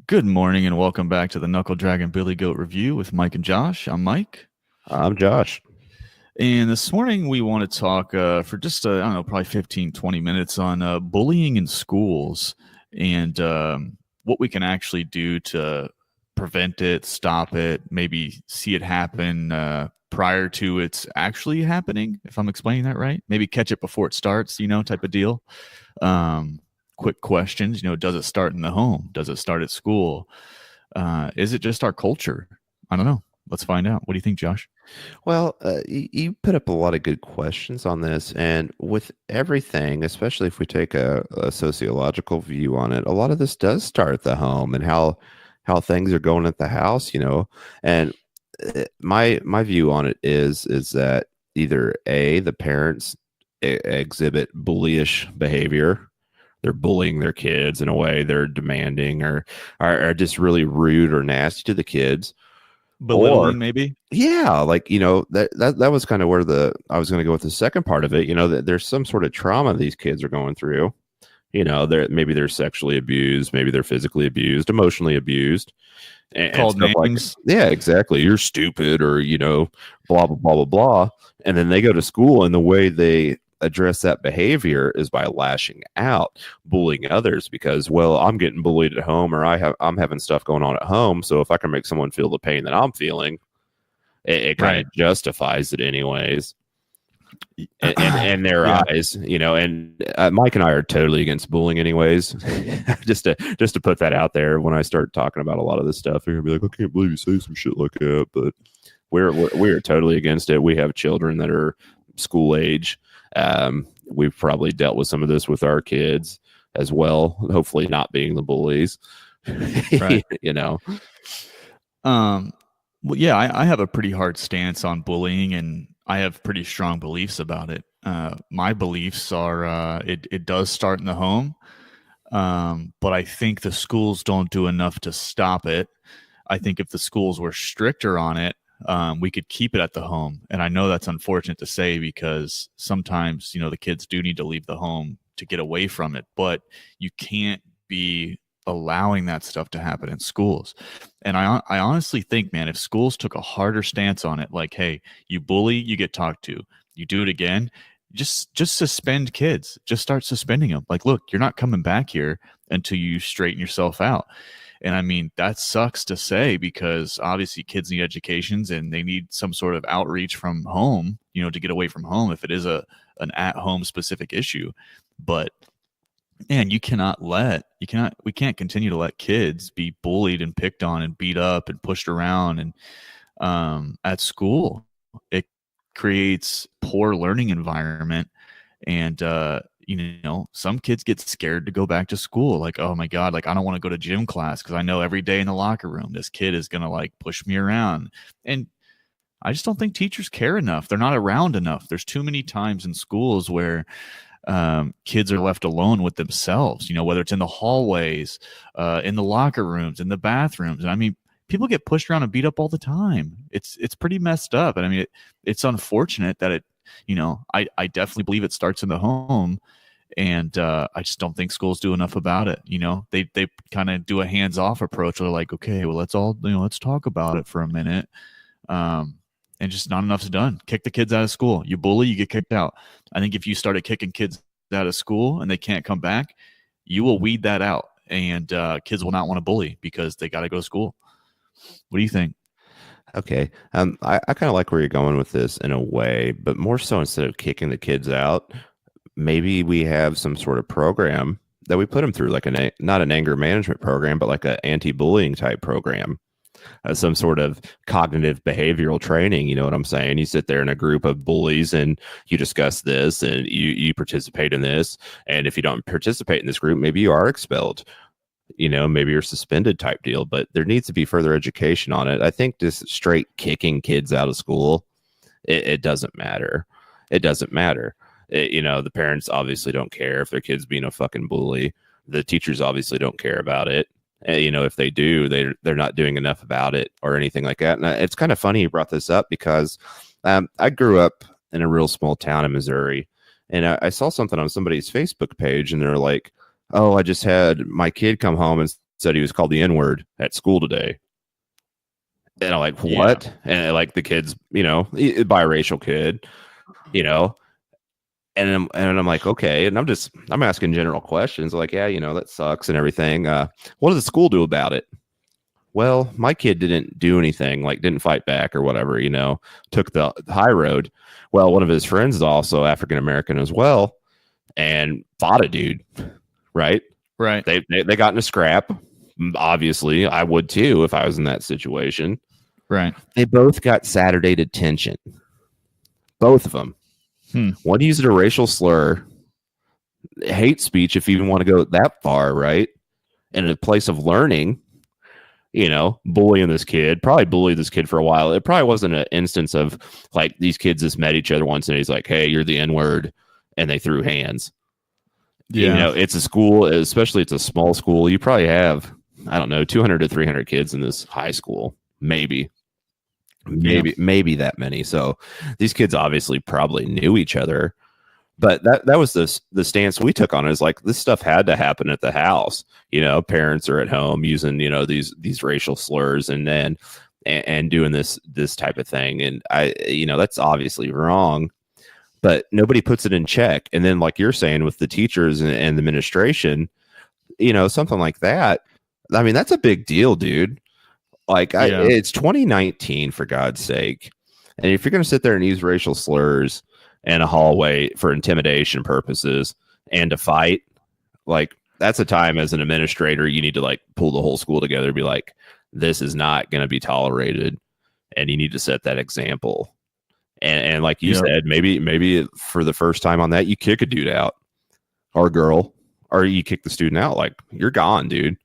Good morning and welcome back to the Knuckle Dragon Billy Goat Review with Mike and Josh. I'm Mike. I'm Josh. And this morning we want to talk for just, I don't know, probably 15, 20 minutes on bullying in schools and what we can actually do to prevent it, stop it, maybe see it happen prior to it's actually happening, if I'm explaining that right. Maybe catch it before it starts, type of deal. Um, Quick questions, does it start in the home? Does it start at school? Is it just our culture? I don't know. Let's find out. What do you think, Josh? Well, you put up a lot of good questions on this, and with everything, especially if we take a sociological view on it, a lot of this does start at the home and how things are going at the house, And my view on it is that either A, the parents exhibit bullyish behavior. They're bullying their kids in a way, they're demanding or are just really rude or nasty to the kids. Or Belittling, maybe? yeah, like that was kind of where the I was going to go with the second part of it. That there's some sort of trauma these kids are going through. Maybe they're sexually abused, maybe they're physically abused, emotionally abused, and Called stuff like names. yeah, exactly. You're stupid, or blah blah blah blah blah. And then they go to school, and the way they address that behavior is by lashing out, bullying others because, well, I'm getting bullied at home, or I'm having stuff going on at home. So if I can make someone feel the pain that I'm feeling, it kind Right. of justifies it anyways. In their Yeah. eyes, and Mike and I are totally against bullying anyways. just to put that out there, when I start talking about a lot of this stuff, you're gonna be like, I can't believe you say some shit like that. But we're totally against it. We have children that are school age. We've probably dealt with some of this with our kids as well, hopefully not being the bullies. Right. you know Well, yeah, I have a pretty hard stance on bullying, and I have pretty strong beliefs about it. My beliefs are it does start in the home, but I think the schools don't do enough to stop it. I think if the schools were stricter on it, we could keep it at the home. And I know that's unfortunate to say because sometimes, the kids do need to leave the home to get away from it, but you can't be allowing that stuff to happen in schools. And I honestly think, man, if schools took a harder stance on it, like, hey, you bully, you get talked to, you do it again, just suspend kids, just start suspending them. Like, look, you're not coming back here until you straighten yourself out. And I mean, that sucks to say because obviously kids need educations and they need some sort of outreach from home, to get away from home if it is an at home specific issue. But man, we can't continue to let kids be bullied and picked on and beat up and pushed around and at school. It creates poor learning environment and some kids get scared to go back to school, like, oh my god, like I don't want to go to gym class because I know every day in the locker room this kid is gonna like push me around. And I just don't think teachers care enough. They're not around enough. There's too many times in schools where kids are left alone with themselves, whether it's in the hallways, in the locker rooms, in the bathrooms. And I mean, people get pushed around and beat up all the time. It's pretty messed up. And I mean, it's unfortunate that I definitely believe it starts in the home. And I just don't think schools do enough about it. They kind of do a hands off approach. They're like, okay, well, let's talk about it for a minute. And just not enough's done. Kick the kids out of school. You bully, you get kicked out. I think if you started kicking kids out of school and they can't come back, you will weed that out, and kids will not want to bully because they got to go to school. What do you think? Okay. I kind of like where you're going with this in a way, but more so instead of kicking the kids out, maybe we have some sort of program that we put them through, like not an anger management program, but like an anti-bullying type program, some sort of cognitive behavioral training. You know what I'm saying? You sit there in a group of bullies and you discuss this and you participate in this. And if you don't participate in this group, maybe you are expelled. Maybe you're suspended type deal, but there needs to be further education on it. I think just straight kicking kids out of school, it doesn't matter. It doesn't matter. The parents obviously don't care if their kid's being a fucking bully. The teachers obviously don't care about it. If they do, they're not doing enough about it or anything like that. And it's kind of funny you brought this up because I grew up in a real small town in Missouri, and I saw something on somebody's Facebook page, and they're like, oh, I just had my kid come home and said he was called the N word at school today. And I'm like, Yeah. what? And like the kid's, a biracial kid, you know, and I'm like, okay. And I'm asking general questions like, yeah, that sucks and everything. What does the school do about it? Well, my kid didn't do anything, like didn't fight back or whatever, took the high road. Well, one of his friends is also African American as well and fought a dude, right? Right. They got in a scrap. Obviously, I would too if I was in that situation. Right. They both got Saturday detention. Both of them. One used a racial slur, hate speech, if you even want to go that far, right? In a place of learning, bullying this kid, probably bullied this kid for a while. It probably wasn't an instance of like these kids just met each other once and he's like, hey, you're the N word. And they threw hands. Yeah. It's a school, especially it's a small school. You probably have, I don't know, 200 to 300 kids in this high school, maybe that many. So these kids obviously probably knew each other. But that was the stance we took on it, is like this stuff had to happen at the house. Parents are at home using these racial slurs and then and doing this type of thing, and that's obviously wrong. But nobody puts it in check. And then, like you're saying, with the teachers and the administration, something like that. I mean, that's a big deal, dude. Like, it's 2019, for God's sake. And if you're going to sit there and use racial slurs in a hallway for intimidation purposes and to fight, like, that's a time as an administrator, you need to like pull the whole school together and be like, this is not going to be tolerated. And you need to set that example. And like you said, maybe for the first time on that, you kick a dude out or girl, or you kick the student out. Like, you're gone, dude.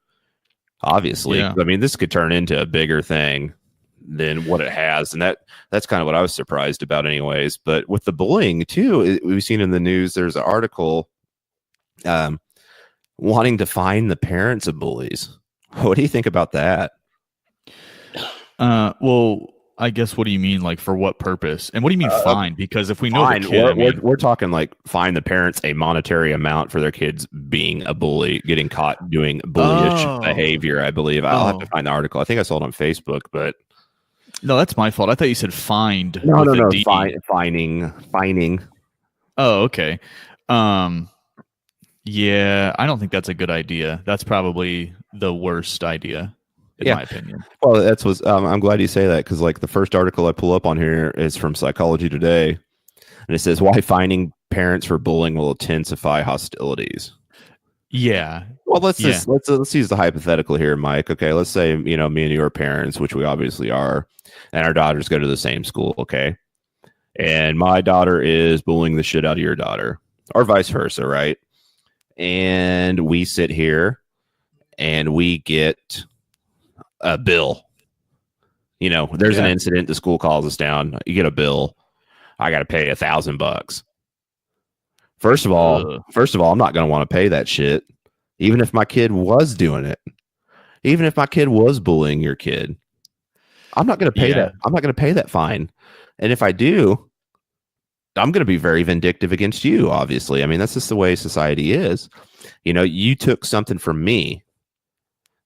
Obviously. Yeah. I mean, this could turn into a bigger thing than what it has. And that's kind of what I was surprised about anyways. But with the bullying too, we've seen in the news, there's an article wanting to fine the parents of bullies. What do you think about that? Well, I guess, what do you mean? Like, for what purpose? And what do you mean fine? Because if we know the kid, we're talking like fine the parents a monetary amount for their kids being a bully, getting caught doing bullyish behavior, I believe. I'll have to find the article. I think I saw it on Facebook, but no, that's my fault. I thought you said fined. No, fining. Oh, okay. Yeah, I don't think that's a good idea. That's probably the worst idea, in my opinion. Well, that's what I'm glad you say that, because like the first article I pull up on here is from Psychology Today, and it says why fining parents for bullying will intensify hostilities. Yeah. Well, let's use the hypothetical here, Mike. Okay, let's say me and you are parents, which we obviously are, and our daughters go to the same school. Okay, and my daughter is bullying the shit out of your daughter, or vice versa, right? And we sit here and we get a bill. There's an incident, the school calls us down, you get a bill, I got to pay $1,000. First of all, I'm not going to want to pay that shit, even if my kid was doing it, even if my kid was bullying your kid. I'm not going to pay that. I'm not going to pay that fine. And if I do, I'm going to be very vindictive against you, obviously. I mean, that's just the way society is. You took something from me.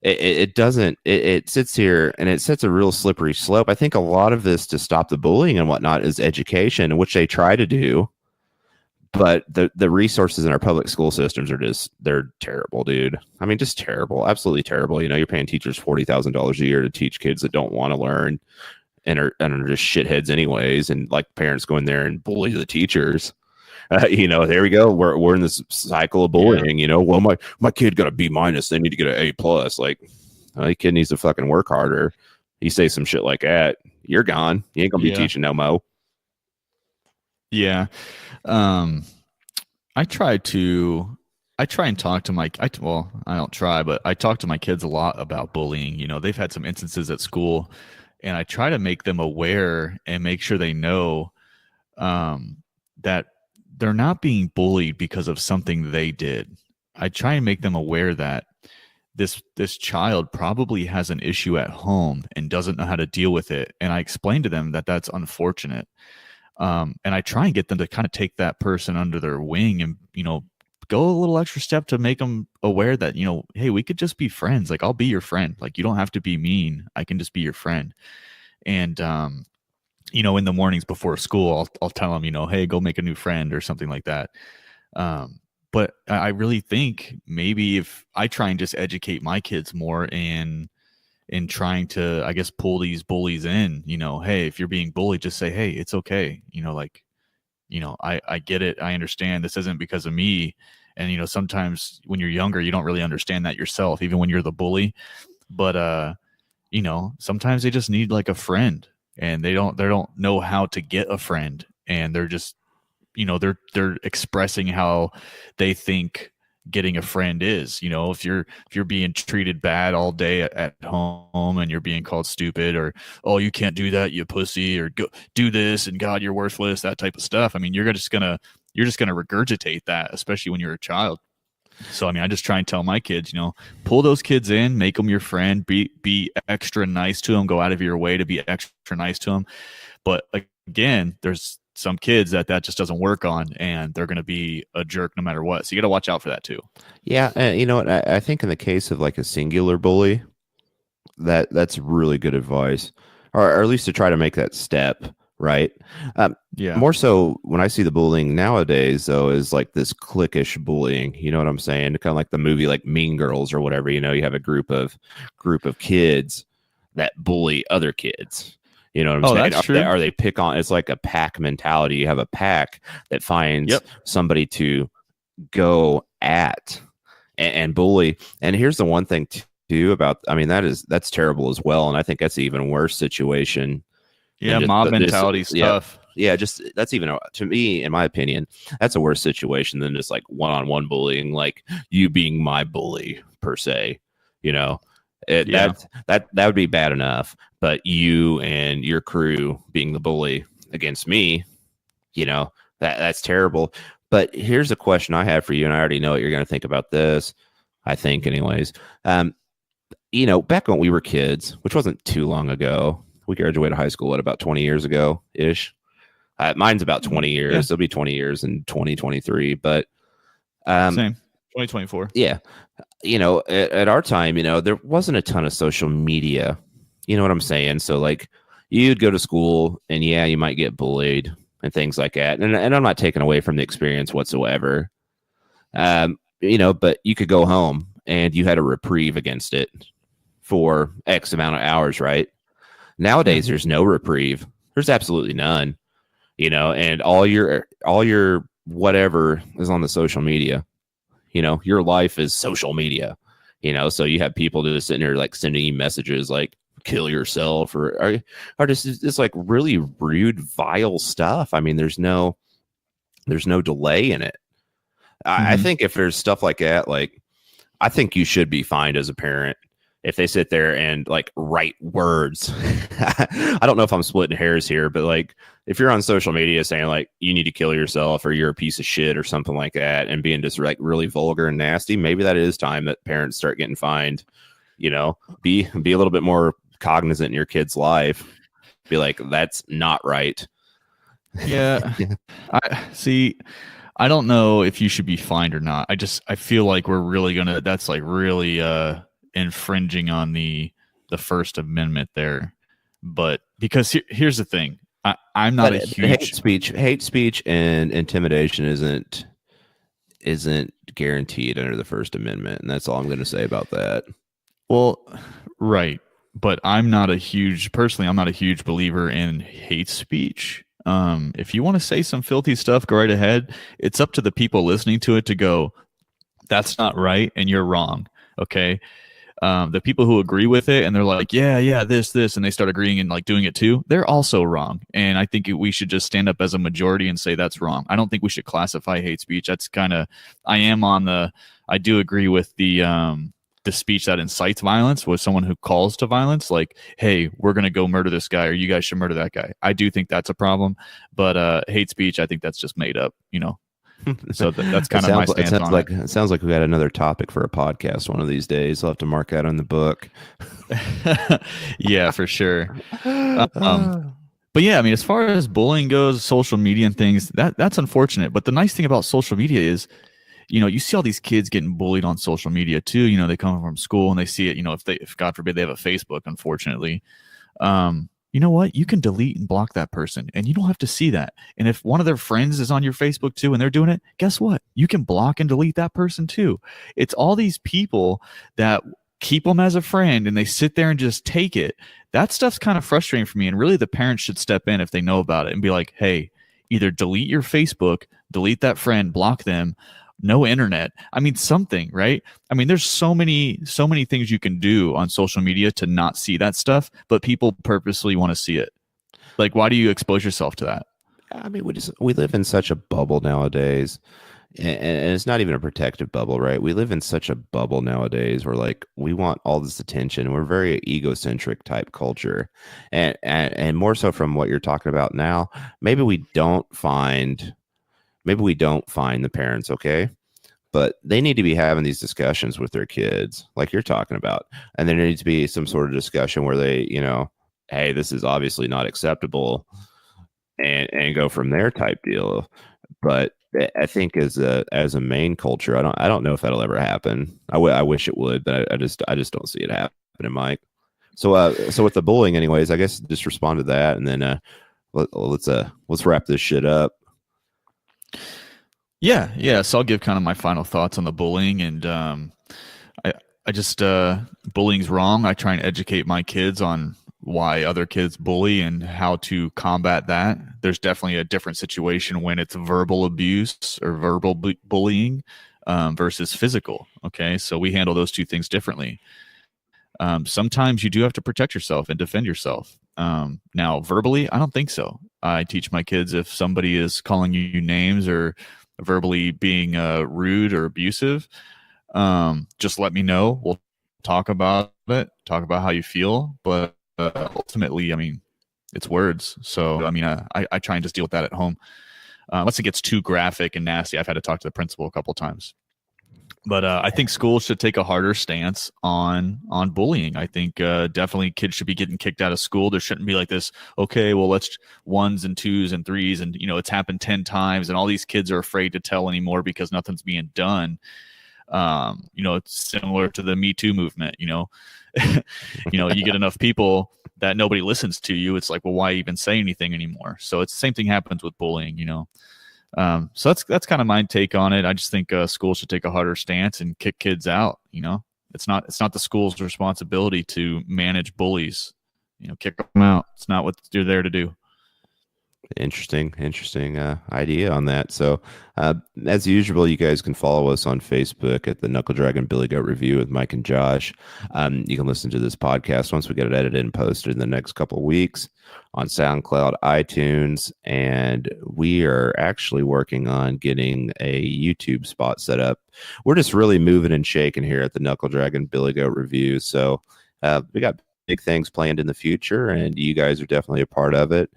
It sits here and it sets a real slippery slope. I think a lot of this to stop the bullying and whatnot is education, which they try to do. But the resources in our public school systems they're terrible, dude. I mean, just terrible, absolutely terrible. You're paying teachers $40,000 a year to teach kids that don't want to learn and are just shitheads anyways. And like parents go in there and bully the teachers. There we go. We're in this cycle of bullying. Well, my kid got a B-, they need to get an A+. Like, the kid needs to fucking work harder. You say some shit like that, you're gone. You ain't gonna be teaching no mo. Yeah. I try and talk to my, I don't try, but I talk to my kids a lot about bullying. They've had some instances at school, and I try to make them aware and make sure they know that they're not being bullied because of something they did. I try and make them aware that this child probably has an issue at home and doesn't know how to deal with it. And I explain to them that that's unfortunate. And I try and get them to kind of take that person under their wing and, go a little extra step to make them aware that, hey, we could just be friends. Like, I'll be your friend. Like, you don't have to be mean. I can just be your friend. And, in the mornings before school, I'll tell them, hey, go make a new friend or something like that. But I really think maybe if I try and just educate my kids more in trying to, I guess, pull these bullies in, hey, if you're being bullied, just say, hey, it's okay. I get it. I understand this isn't because of me. And, sometimes when you're younger, you don't really understand that yourself, even when you're the bully. But, sometimes they just need like a friend, and they don't know how to get a friend. And they're just, they're expressing how they think getting a friend is. If you're being treated bad all day at home, and you're being called stupid, or, oh, you can't do that, you pussy, or go do this, and God, you're worthless, that type of stuff. I mean, you're just gonna regurgitate that, especially when you're a child. So, I mean, I just try and tell my kids, pull those kids in, make them your friend, be extra nice to them, go out of your way to be extra nice to them. But again, there's some kids that just doesn't work on, and they're going to be a jerk no matter what. So you got to watch out for that too. Yeah. And you know what? I think in the case of like a singular bully, that's really good advice, or at least to try to make that step. Right. Yeah. More so when I see the bullying nowadays, though, is like this cliquish bullying. You know what I'm saying? Kind of like the movie, like Mean Girls or whatever. You have a group of kids that bully other kids. You know what I'm saying? That's true. Are they pick on? It's like a pack mentality. You have a pack that finds somebody to go at and bully. And here's the one thing too about. I mean, that's terrible as well. And I think that's an even worse situation. Yeah, mob mentality stuff. Yeah, just that's even, to me, in my opinion, that's a worse situation than just like one-on-one bullying, like you being my bully per se. That would be bad enough, but you and your crew being the bully against me, that's terrible. But here's a question I have for you, and I already know what you're going to think about this. I think, anyways. Back when we were kids, which wasn't too long ago. We graduated high school, about 20 years ago ish. Mine's about 20 years. Yeah. It'll be 20 years in 2023, but same 2024. Yeah. At our time, there wasn't a ton of social media. You know what I'm saying? So like you'd go to school and you might get bullied and things like that. And I'm not taking away from the experience whatsoever. But you could go home and you had a reprieve against it for X amount of hours, right? Nowadays, there's no reprieve. There's absolutely none, and all your whatever is on the social media. Your life is social media, so you have people just sitting there like sending you messages like kill yourself or just like really rude, vile stuff. I mean, there's no delay in it. I think if there's stuff like that, like I think you should be fined as a parent if they sit there and like write words. I don't know if I'm splitting hairs here, but like if you're on social media saying like you need to kill yourself or you're a piece of shit or something like that and being just like really vulgar and nasty, maybe that is time that parents start getting fined. Be a little bit more cognizant in your kid's life. Be like, that's not right. Yeah. I don't know if you should be fined or not. I feel like we're really that's like really infringing on the First Amendment there. But because here's the thing, I'm not a huge hate speech and intimidation isn't guaranteed under the First Amendment, and that's all I'm going to say about that. Well, right, but I'm not a huge believer in hate speech. If you want to say some filthy stuff, go right ahead. It's up to the people listening to it to go, that's not right and you're wrong. Okay. The people who agree with it and they're like, yeah, this, and they start agreeing and like doing it too, they're also wrong. And I think we should just stand up as a majority and say that's wrong. I don't think we should classify hate speech. That's I do agree with the speech that incites violence with someone who calls to violence, like, hey, we're going to go murder this guy or you guys should murder that guy. I do think that's a problem, but hate speech, I think that's just made up, So that's kind of my stance on it. It sounds like we got another topic for a podcast one of these days. I'll have to mark that on the book. Yeah, for sure. But yeah, I mean, as far as bullying goes, social media and things, that's unfortunate. But the nice thing about social media is you see all these kids getting bullied on social media too. They come from school and they see it. If God forbid they have a Facebook, unfortunately, you know what? You can delete and block that person and you don't have to see that. And if one of their friends is on your Facebook too and they're doing it, guess what? You can block and delete that person too. It's all these people that keep them as a friend and they sit there and just take it. That stuff's kind of frustrating for me. And really, the parents should step in if they know about it and be like, hey, either delete your Facebook, delete that friend, block them, no internet. I mean, something, right? I mean, there's so many things you can do on social media to not see that stuff, but people purposely want to see it. Like, why do you expose yourself to that? I mean, we live in such a bubble nowadays, and it's not even a protective bubble, right? We live in such a bubble nowadays where like we want all this attention. We're very egocentric type culture, and more so from what you're talking about now. Maybe we don't find the parents okay, but they need to be having these discussions with their kids, like you're talking about, and there needs to be some sort of discussion where they, hey, this is obviously not acceptable, and go from there type deal. But I think as a main culture, I don't know if that'll ever happen. I wish it would, but I just don't see it happening, Mike. So with the bullying, anyways, I guess just respond to that, and then let's wrap this shit up. Yeah. So I'll give kind of my final thoughts on the bullying, and I just bullying's wrong. I try and educate my kids on why other kids bully and how to combat that. There's definitely a different situation when it's verbal abuse or verbal bullying versus physical. Okay, so we handle those two things differently. Sometimes you do have to protect yourself and defend yourself. Now, verbally, I don't think so. I teach my kids if somebody is calling you names or verbally being rude or abusive, just let me know. We'll talk about it, talk about how you feel. But ultimately, I mean, it's words. So, I mean, I try and just deal with that at home. Unless it gets too graphic and nasty, I've had to talk to the principal a couple of times. But I think schools should take a harder stance on bullying. I think definitely kids should be getting kicked out of school. There shouldn't be like this, okay, well, let's ones and twos and threes. And, it's happened 10 times. And all these kids are afraid to tell anymore because nothing's being done. It's similar to the Me Too movement, you get enough people that nobody listens to you. It's like, well, why even say anything anymore? So it's the same thing happens with bullying, So that's kind of my take on it. I just think schools should take a harder stance and kick kids out. It's not the school's responsibility to manage bullies. Kick them out. It's not what you're there to do. Interesting idea on that. So as usual, you guys can follow us on Facebook at the Knuckle Dragon Billy Goat Review with Mike and Josh. You can listen to this podcast once we get it edited and posted in the next couple of weeks on SoundCloud, iTunes, and we are actually working on getting a YouTube spot set up. We're just really moving and shaking here at the Knuckle Dragon Billy Goat Review. So we got big things planned in the future, and you guys are definitely a part of it.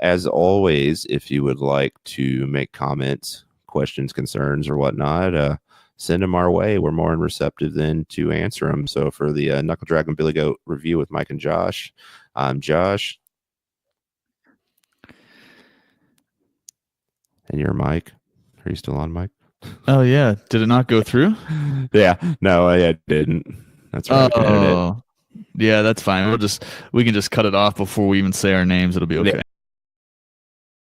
As always, if you would like to make comments, questions, concerns, or whatnot, send them our way. We're more than receptive than to answer them. So for the Knuckle Dragon Billy Goat Review with Mike and Josh, I'm Josh. And you're Mike. Are you still on, Mike? Oh, yeah. Did it not go through? Yeah. No, I didn't. That's right. Oh, yeah, that's fine. We can just cut it off before we even say our names. It'll be okay.